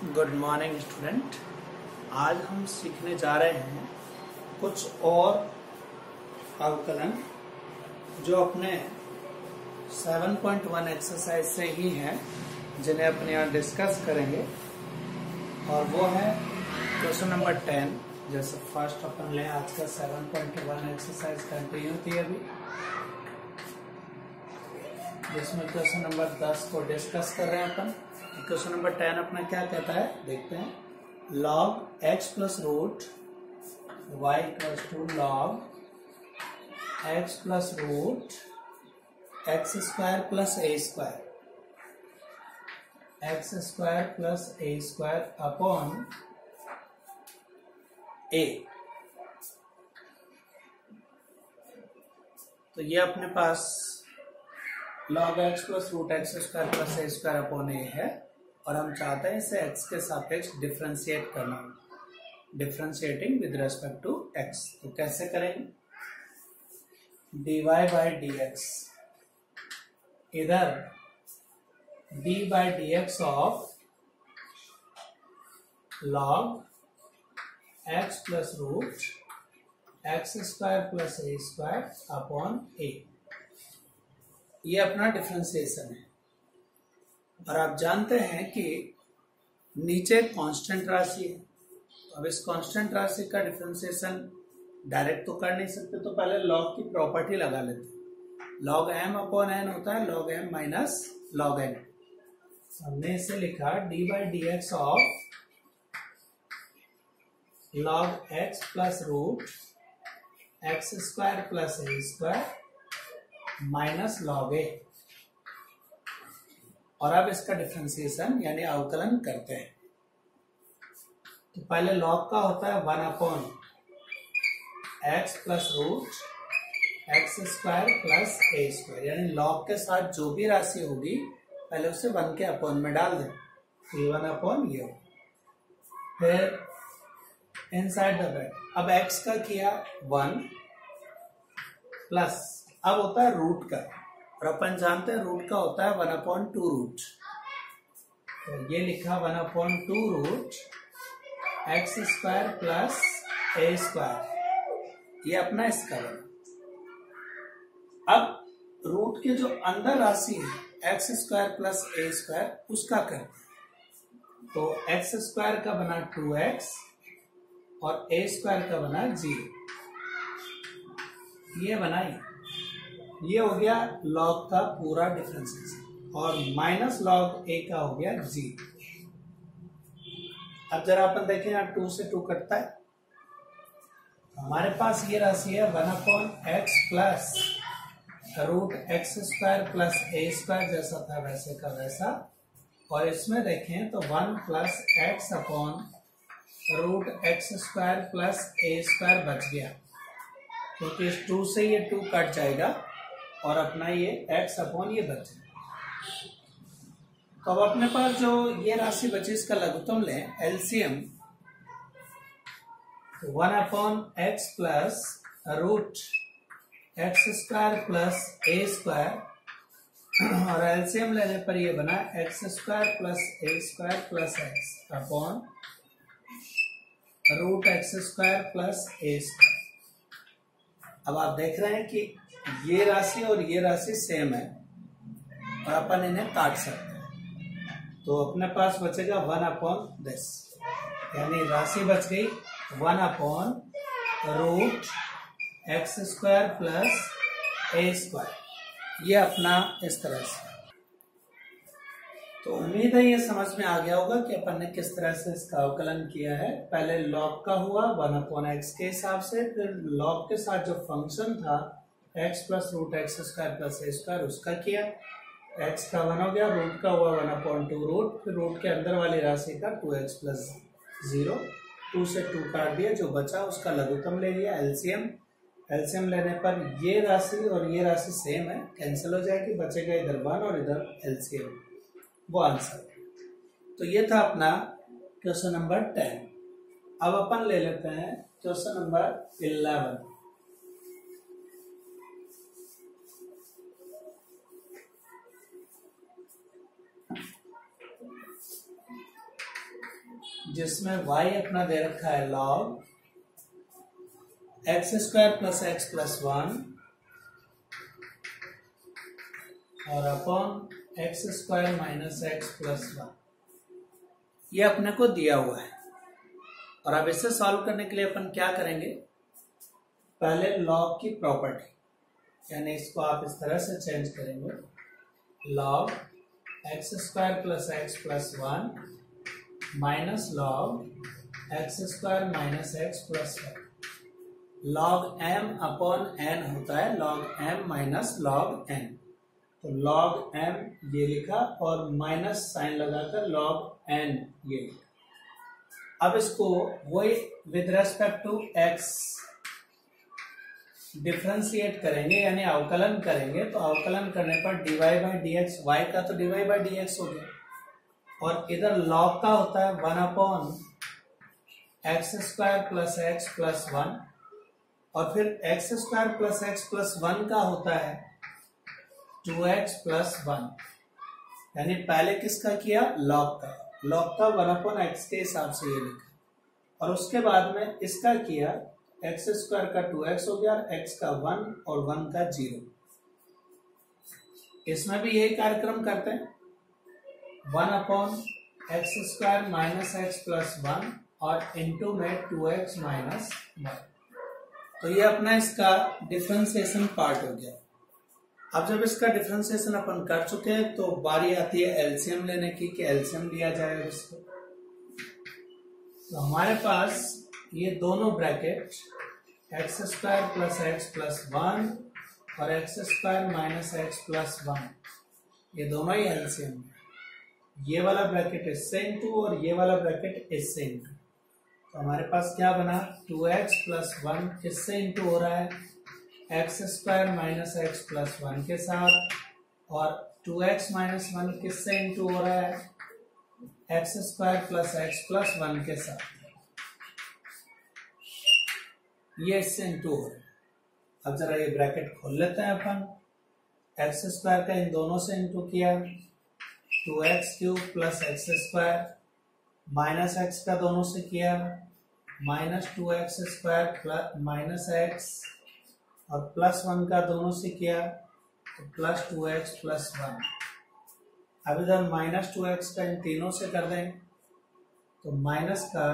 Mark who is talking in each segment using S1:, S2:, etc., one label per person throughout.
S1: Good morning student. आज हम सीखने जा रहे हैं कुछ और अवकलन जो अपने 7.1 एक्सरसाइज से ही हैं, जिन्हें अपने यहाँ डिस्कस करेंगे। और वो है क्वेश्चन नंबर 10। जैसे फर्स्ट अपन लें आज का 7.1 एक्सरसाइज कंटिन्यू थी अभी, जिसमें क्वेश्चन नंबर 10 को डिस्कस कर रहे हैं अपन। क्वेश्चन नंबर 10 अपना क्या कहता है, देखते हैं। log x plus root y equals to log x plus root x square plus a square, x square plus a square upon a. तो ये अपने पास log x plus root x square plus a square upon a है, और हम चाहते हैं इसे x के सापेक्ष डिफरेंशिएट करना, differentiating with respect to x। तो कैसे करेंगे? dy बाई डी एक्स, इधर d by d x of log x plus root x square plus a square upon a. ये अपना डिफरेंशिएशन है। और आप जानते हैं कि नीचे कांस्टेंट राशि है, अब इस कांस्टेंट राशि का डिफरेंशिएशन डायरेक्ट तो कर नहीं सकते, तो पहले लॉग की प्रॉपर्टी लगा लेते हैं। लॉग m अपॉन n होता है log m minus log n। हमने इसे लिखा d by d x of log x plus root x square plus a square minus log a. और अब इसका डिफरेंशिएशन यानी अवकलन करते हैं। तो पहले लॉग का होता है 1 upon x plus root x square plus a square, यानी लॉग के साथ जो भी राशि होगी पहले उसे 1 के अपॉन में डाल दें, तो 1 अपॉन ये। फिर इनसाइड द ब्रैकेट अब एक्स का किया 1 प्लस, अब होता है रूट का, और अपन जानते हैं रूट का होता है 1 अपॉन 2 रूट। तो ये लिखा 1 upon 2 root x square plus a square, ये अपना इसका बना। अब रूट के जो अंदर राशि है x square plus a square, उसका करते हैं। तो एक्स स्क्वायर का बना 2x और ए स्क्वायर का बना 0। ये बनाई, ये हो गया लॉग का पूरा डिफरेंशिएशन, और माइनस लॉग ए का हो गया 0। अब जरा अपन देखें, यहाँ 2 से 2 कटता है। हमारे पास ये राशि है 1 upon x plus root x square plus a square, जैसा था वैसे का वैसा। और इसमें देखें तो 1 plus x upon root x square plus a square बच गया, क्योंकि इस 2 से ये 2 कट जाएगा और अपना ये x अपॉन ये बचे। तो अब अपने पास जो ये राशि बची, इसका लघुत्तम लें, LCM. 1 upon x plus root x square plus a square, और एलसीएम लेने पर ये बना x square plus a square plus x upon root x square plus a square. अब आप देख रहे हैं कि ये राशि और ये राशि सेम है, और अपन इन्हें काट सकते हैं। तो अपने पास बचेगा 1 अपॉन दिस, यानी राशि बच गई 1 upon root x square plus a square. ये अपना इस तरह से। तो उम्मीद है ये समझ में आ गया होगा कि अपन ने किस तरह से इसका अवकलन किया है। पहले लॉग का हुआ 1 अपॉन एक्स के हिसाब से, फिर लॉग के साथ जो फंक्शन था x plus root x square plus a square, उसका किया। एक्स का 1 हो गया, रूट का हुआ 1 अपॉन 2 रूट, फिर रूट के अंदर वाली राशि का 2x प्लस 0, 2 से 2 काट दिया, जो बचा उसका लघुत्तम ले लिया, एलसीएम। एलसीएम लेने पर ये राशि और ये राशि सेम है, कैंसिल हो जाएगी, बचेगा इधर 1 और इधर एलसीएम, वो आंसर। तो ये था अपना क्वेश्चन नंबर 10। अब अपन ले लेते हैं क्वेश्चन नंबर 11। जिसमें y अपना दे रखा है log x square plus x plus one और upon x square minus x plus one, ये अपने को दिया हुआ है। और अब इसे सॉल्व करने के लिए अपन क्या करेंगे, पहले लॉग की प्रॉपर्टी, यानी इसको आप इस तरह से चेंज करेंगे, log x square plus x plus one minus log x square minus x plus one. Log m upon n होता है log m minus log n, तो लॉग एम ये लिखा और माइनस साइन लगाकर लॉग एन ये लिखा। अब इसको वही with respect to x differentiate करेंगे, यानी अवकलन करेंगे, तो अवकलन करने पर dy by d x, y का तो dy बाई डी एक्स हो गया, और इधर लॉग का होता है 1 upon x square plus x plus one, और फिर x square plus x plus one का होता है 2x प्लस वन, यानी पहले किसका किया, लॉग का 1 अपॉन एक्स के हिसाब से ये लिखा, और उसके बाद में इसका किया एक्स स्क्वायर का 2x हो गया, एक्स का 1 और 1 का 0। इसमें भी यही कार्यक्रम करते हैं, 1 upon x square minus x plus one और इनटू में 2x माइनस वन। तो ये अपना इसका डिफरेंशिएशन पार्ट हो गया। अब जब इसका डिफरेंशिएशन अपन कर चुके हैं तो बारी आती है एलसीएम लेने की, कि एलसीएम लिया जाए इसको। तो हमारे पास ये दोनों bracket x square plus x plus one और x square minus x plus one, ये दोनों ही एलसीएम है। ये वाला ब्रैकेट इससे इंटू और ये वाला ब्रैकेट इससे इंटू, तो हमारे पास क्या बना, 2x प्लस वन किससे इंटू हो रहा है, x square minus x plus one के साथ, और 2x माइनस वन किससे इंटू हो रहा है, x square plus x plus one के साथ, ये इससे इंटू हो रहा है। अब जरा ये ब्रैकेट खोल लेते हैं अपन, एक्स स्क्वायर का इन दोनों से इंटू किया, 2x cube plus x square, minus x का दोनों से किया, minus 2x square plus minus x, और प्लस वन का दोनों से किया तो प्लस 2x प्लस वन। अब इधर माइनस 2x का इन तीनों से कर दें तो माइनस का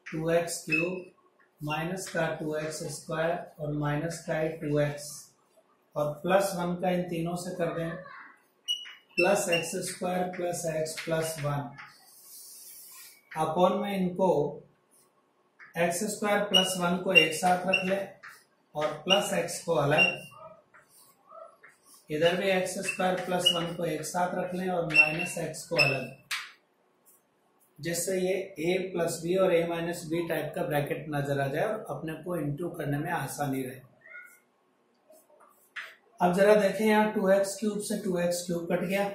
S1: 2x क्यूब, माइनस का 2x स्क्वायर और माइनस का 2x, और प्लस वन का इन तीनों से कर दें plus x square plus x plus one. Upon में इनको एक्स स्क्वायर प्लस वन को एक साथ रख ले और प्लस एक्स को अलग, इधर भी एक्स स्क्वायर प्लस वन को एक साथ रख लें और माइनस एक्स को अलग, जिससे ये a प्लस बी और a माइनस बी टाइप का ब्रैकेट नजर आ जाए और अपने को इंटू करने में आसानी रहे। अब जरा देखें, यहाँ 2x क्यूब से 2x क्यूब कट गया,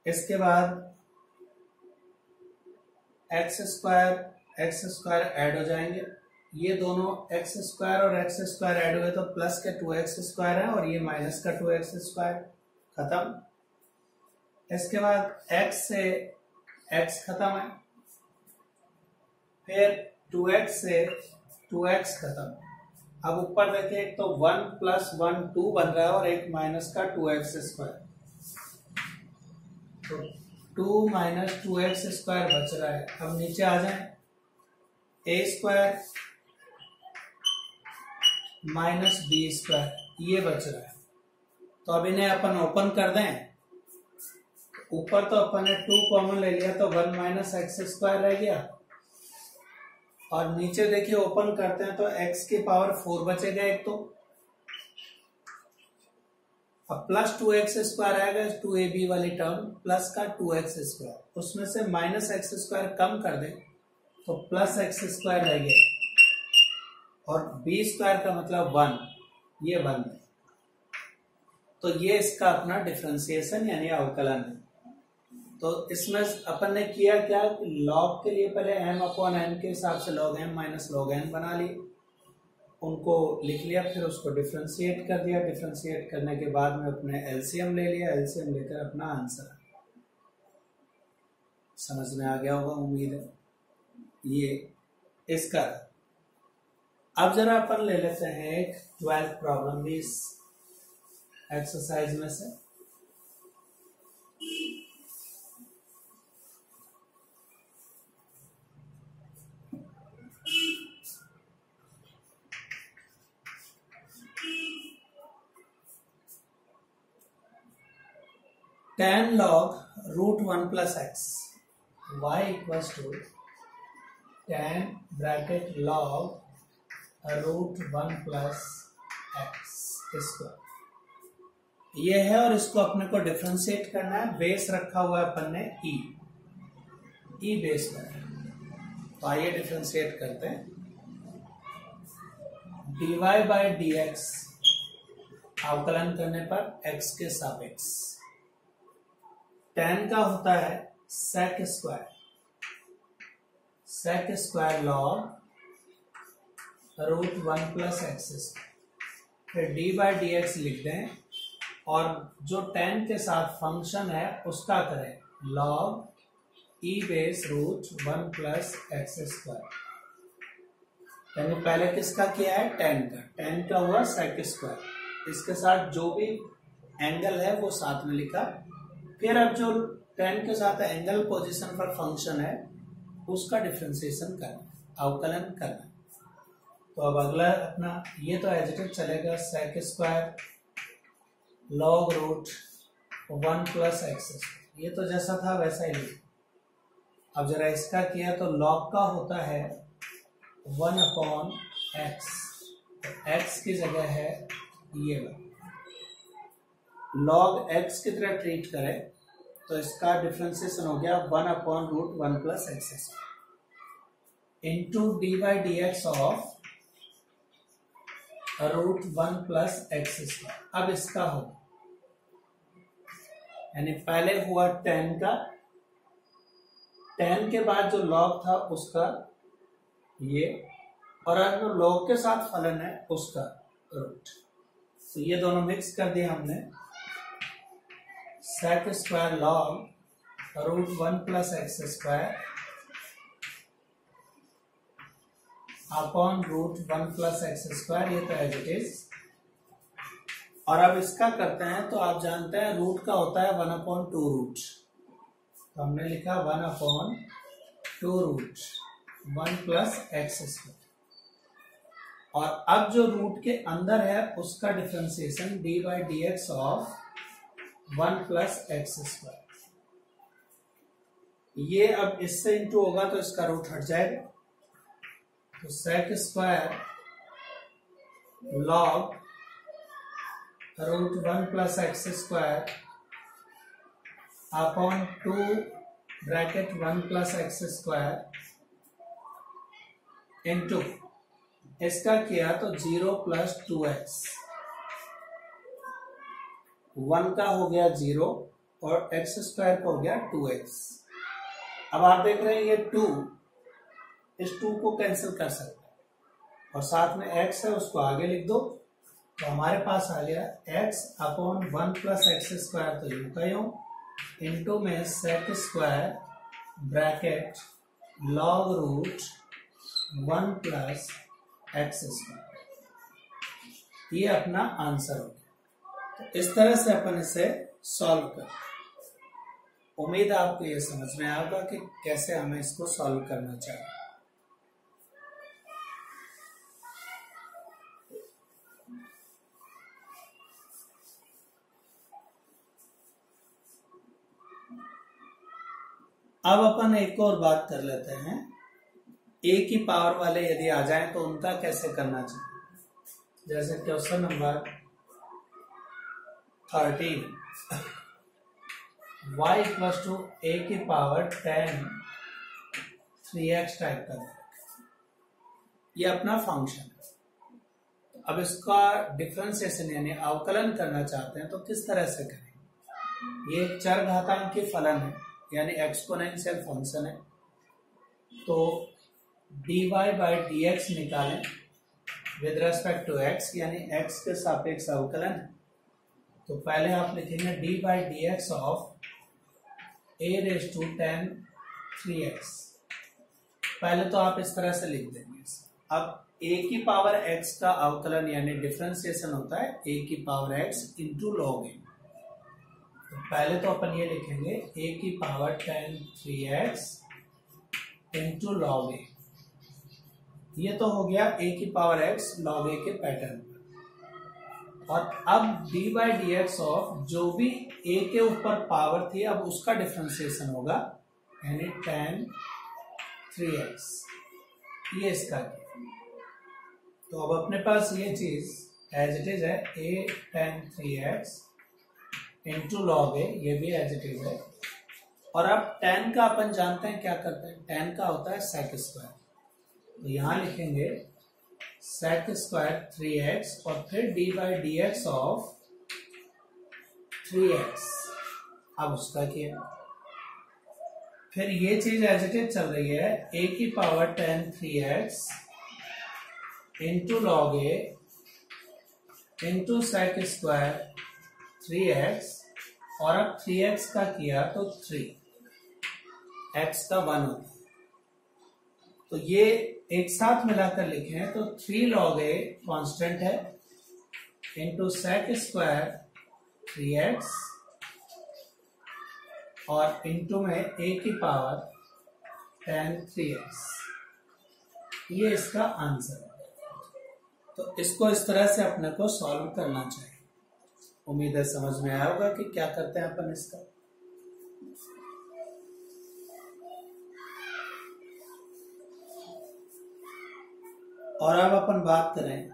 S1: इसके बाद एक्स स्क्वायर ऐड हो जाएंगे, ये दोनों एक्स स्क्वायर और एक्स स्क्वायर ऐड हुए तो प्लस के 2x स्क्वायर है और ये माइनस का 2x स्क्वायर, खत्म। इसके बाद x से x खत्म है, फिर 2x से 2x खत्म। अब ऊपर देखें, एक तो 1 प्लस 1 2 बन रहा है और एक माइनस का 2x स्क्वायर, तो 2 माइनस 2x स्क्वायर बच रहा है। अब नीचे आ जाए, a square minus b square ये बच रहा है, तो अब इन्हें अपन ओपन कर दें। ऊपर तो अपन ने 2 कॉमन ले लिया तो 1 माइनस एक्स स्क्वायर रह गया, और नीचे देखिए ओपन करते हैं तो x की पावर 4 बचेगा एक, तो अब प्लस 2x स्क्वायर आएगा 2ab वाली टर्म, प्लस का 2x स्क्वायर, उसमें से माइनस एक्स स्क्वायर कम कर दें तो प्लस एक्स स्क्वायर रह गया, और b स्क्वायर का मतलब 1, ये 1 है। तो ये इसका अपना डिफरेंशिएशन यानी अवकलन है। तो इसमें अपन ने किया क्या, लॉग के लिए पहले m अपॉन n के हिसाब से log m minus log n बना ली, उनको लिख लिया, फिर उसको डिफरेंशिएट कर दिया, डिफरेंशिएट करने के बाद में अपने एलसीएम ले लिया, एलसीएम लेकर अपना आंसर समझ में आ गया होगा उम्मीद है। ये इसका। अब जरा अपन ले लेते हैं एक 12th प्रॉब्लम भी इस एक्सरसाइज में से। tan log root 1 plus x y equals to tan bracket log root 1 plus x square ये है, और इसको अपने को डिफरेंशिएट करना है। बेस रखा हुआ है अपन ने e बेस पर, तो आइए डिफरेंशिएट करते हैं। dy बाई dx अवकलन करने पर x के सापेक्ष tan का होता है sec square log root 1 plus x square. फिर डी बाई डी एक्स लिख दें, और जो tan के साथ फंक्शन है उसका करें log e base root 1 plus x square. यानी पहले किसका किया है? tan का हुआ sec स्क्वायर, इसके साथ जो भी एंगल है वो साथ में लिखा। फिर अब जो tan के साथ एंगल पोजीशन पर फंक्शन है उसका डिफरेंशिएशन करना, अवकलन करना। तो अब अगला अपना ये तो एज इट इज चलेगा sec square log root 1 plus x square, ये तो जैसा था वैसा ही लिखा। अब जरा इसका किया तो लॉग का होता है 1 अपॉन एक्स, एक्स की जगह है ये लॉग एक्स की तरह ट्रीट करें तो इसका डिफरेंशिएशन हो गया 1 upon root 1 plus x into d by d x of root 1 plus x square. अब इसका होगा, यानी पहले हुआ tan का, tan के बाद जो log था उसका ये, और अब जो log के साथ फलन है उसका रूट। तो ये दोनों मिक्स कर दिया हमने। sec square log root 1 plus x square upon root 1 plus x square, ये तो एज इट इज। और अब इसका करते हैं तो आप जानते हैं रूट का होता है 1 अपॉन 2 रूट, तो हमने लिखा 1 upon 2 root 1 plus x square. और अब जो रूट के अंदर है उसका differentiation d by d x of 1 plus x square. ये अब इससे इंटू होगा तो इसका रूट हट जाएगा, तो sec square log root 1 plus x square upon 2 bracket 1 plus x square into इसका किया तो 0 प्लस 2x, 1 का हो गया 0 और एक्स स्क्वायर का हो गया 2x। अब आप देख रहे हैं ये 2 इस 2 को कैंसिल कर सकते हैं, और साथ में x है उसको आगे लिख दो, तो हमारे पास आ गया x upon 1 plus x square, तो यूं का यूं इंटू में sec square bracket log root 1 plus x square. ये अपना आंसर हो गया। तो इस तरह से अपन इसे सॉल्व कर, उम्मीद है आपको ये समझ में आएगा कि कैसे हमें इसको सॉल्व करना चाहिए। अब अपन एक और बात कर लेते हैं, a की पावर वाले यदि आ जाएं तो उनका कैसे करना चाहिए। जैसे question number 13 y equal to a की पावर 10 3x टाइप कर, ये अपना फंक्शन है। अब इसका डिफरेंशिएशन यानी अवकलन करना चाहते हैं तो किस तरह से करें। ये एक चरघातांकी फलन है यानी एक्सपोनेंशियल फंक्शन है, तो dy बाई डी एक्स निकालें विद रेस्पेक्ट टू x, यानी x के सापेक्ष अवकलन है। तो पहले आप लिखेंगे d by d x of a raise to 10 3x। पहले तो आप इस तरह से लिख देंगे। अब a की पावर x का अवकलन यानी डिफरेंशिएशन होता है a की power x into log a। तो पहले तो अपन ये लिखेंगे a की power 10 3x into log a। ये तो हो गया a की पावर x log a के पैटर्न पर। और अब d by d x of जो भी a के ऊपर पावर थी अब उसका डिफरेंशिएशन होगा यानी 10 3x। ये इसका किया। तो अब अपने पास ये चीज एज इट इज है a 10 3x into log a, ये भी एज इट इज है। और अब 10 का अपन जानते हैं क्या करते हैं, 10 का होता है सेक स्क्वायर। तो यहां लिखेंगे सेक स्क्वायर 3x और फिर d by d x of 3x। अब उसका किया। फिर ये चीज एज इट इज चल रही है a की power 10 3x into log a into sec square 3x। और अब 3x का किया तो 3, x का 1 होता है। तो ये एक साथ मिलाकर लिखें तो 3 log a कांस्टेंट है इंटू सेक स्क्वायर 3x और इंटू में a की पावर 10 3x। ये इसका आंसर है। तो इसको इस तरह से अपने को सॉल्व करना चाहिए। उम्मीद है समझ में आया होगा कि क्या करते हैं अपन इसका। और अब अपन बात करें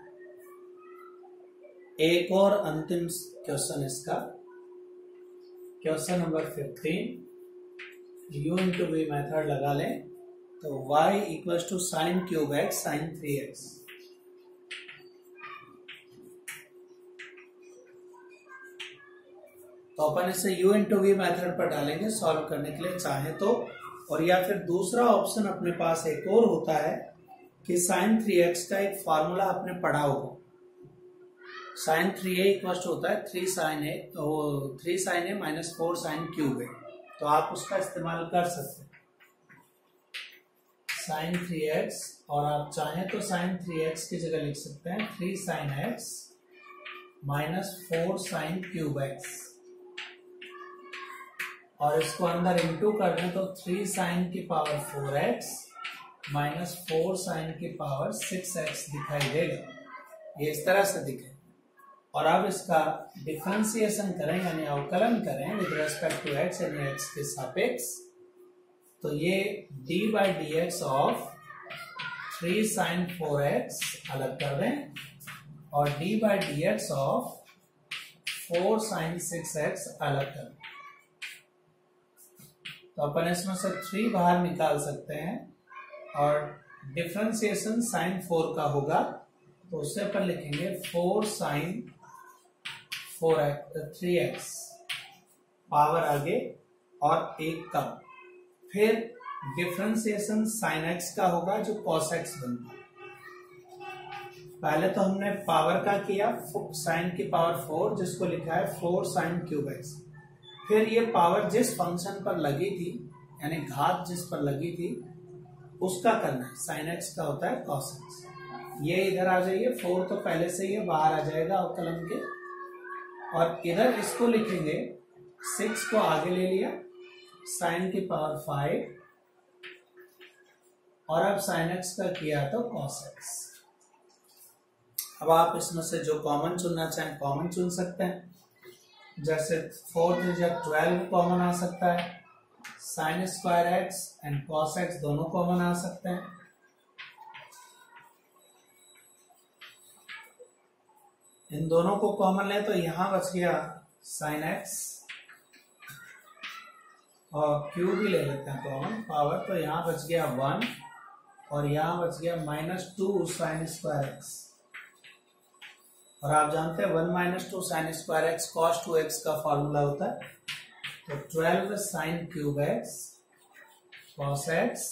S1: एक और अंतिम क्वेश्चन इसका, question number 15। u into v method लगा लें तो y equal to sine cube x sine 3x। तो अपन इसे u इंटू वी मेथड पर डालेंगे सॉल्व करने के लिए चाहे तो। और या फिर दूसरा ऑप्शन अपने पास एक और होता है कि साइन 3x का एक फॉर्मूला आपने पढ़ा होगा। साइन 3a इक्वल होता है 3 साइन ए माइनस 4 साइन क्यूब ए। तो आप उसका इस्तेमाल कर सकते हैं साइन 3x। और आप चाहें तो साइन 3x की जगह लिख सकते हैं 3 sine x minus 4 sine cube x. और इसको अंदर इंटू कर दें तो 3 साइन की पावर 4x माइनस 4 साइन की पावर 6x दिखाई देगा। ये इस तरह से दिखे। और अब इसका डिफरेंशिएशन करें यानी अवकलन करें विद रेस्पेक्ट टू x यानी x के सापेक्ष। तो ये d by d x of 3 sine 4x अलग कर दें और d by d x of 4 sine 6x अलग कर दें। तो अपन इसमें से 3 बाहर निकाल सकते हैं और डिफरेंशिएशन साइन 4 का होगा। तो उससे अपन लिखेंगे 4 साइन 3x पावर आगे और 1 कम। फिर डिफरेंशिएशन साइन x का होगा जो cos x बनता है। पहले तो हमने पावर का किया साइन की पावर 4 जिसको लिखा है 4 साइन क्यूब x। फिर ये पावर जिस फंक्शन पर लगी थी यानी घात जिस पर लगी थी उसका करना है। साइन x का होता है cos x। ये इधर आ जाइए 4 तो पहले से ही बाहर आ जाएगा अवकलन के। और इधर इसको लिखेंगे 6 को आगे ले लिया साइन की पावर 5 और अब साइन x का किया तो cos x। अब आप इसमें से जो कॉमन चुनना चाहें कॉमन चुन सकते हैं। जैसे 4 3 12 कॉमन आ सकता है। Sine square x and cos x दोनों कॉमन आ सकते हैं। इन दोनों को कॉमन लें तो यहां बच गया साइन x और क्यूब भी ले लेते हैं कॉमन पावर। तो यहां बच गया 1 और यहां बच गया -2 साइन स्क्वायर x। और आप जानते हैं 1 - 2 sine square x cos 2x का फॉर्मूला होता है। तो 12 sine cube x cos x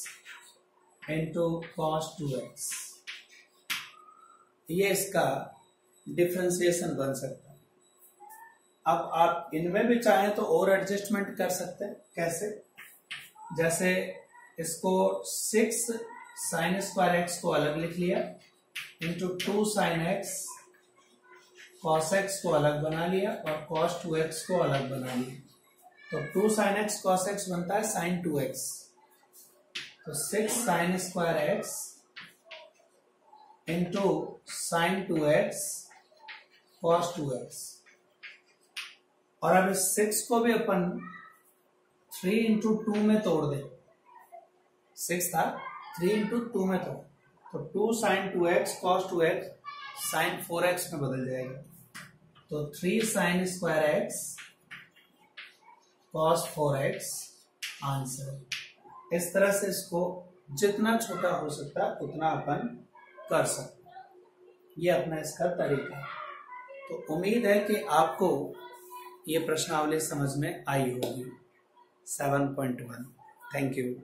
S1: into cos 2x ये इसका डिफरेंशिएशन बन सकता है। अब आप इनमें भी चाहें तो और एडजस्टमेंट कर सकते हैं। कैसे? जैसे इसको 6 साइन स्क्वायर एक्स को अलग लिख लिया, into 2 sine x cos x को अलग बना लिया और कॉस 2x को अलग बना लिया। तो 2 साइन एक्स कॉस एक्स बनता है साइन 2x, तो 6 sine square x into sine 2x cos 2x। और अब इस 6 को भी अपन 3 इंटू 2 में तोड़ दे, 6 था 3 इंटू 2 में तोड़, तो 2 sign 2x cos 2x sign 4x में बदल जाएगा। तो 3 sine square x cos 4x answer. इस तरह से इसको जितना छोटा हो सकता है उतना अपन कर सकते हैं, ये अपना इसका तरीका है। तो उम्मीद है कि आपको ये प्रश्नावली समझ में आई होगी 7.1। Thank you.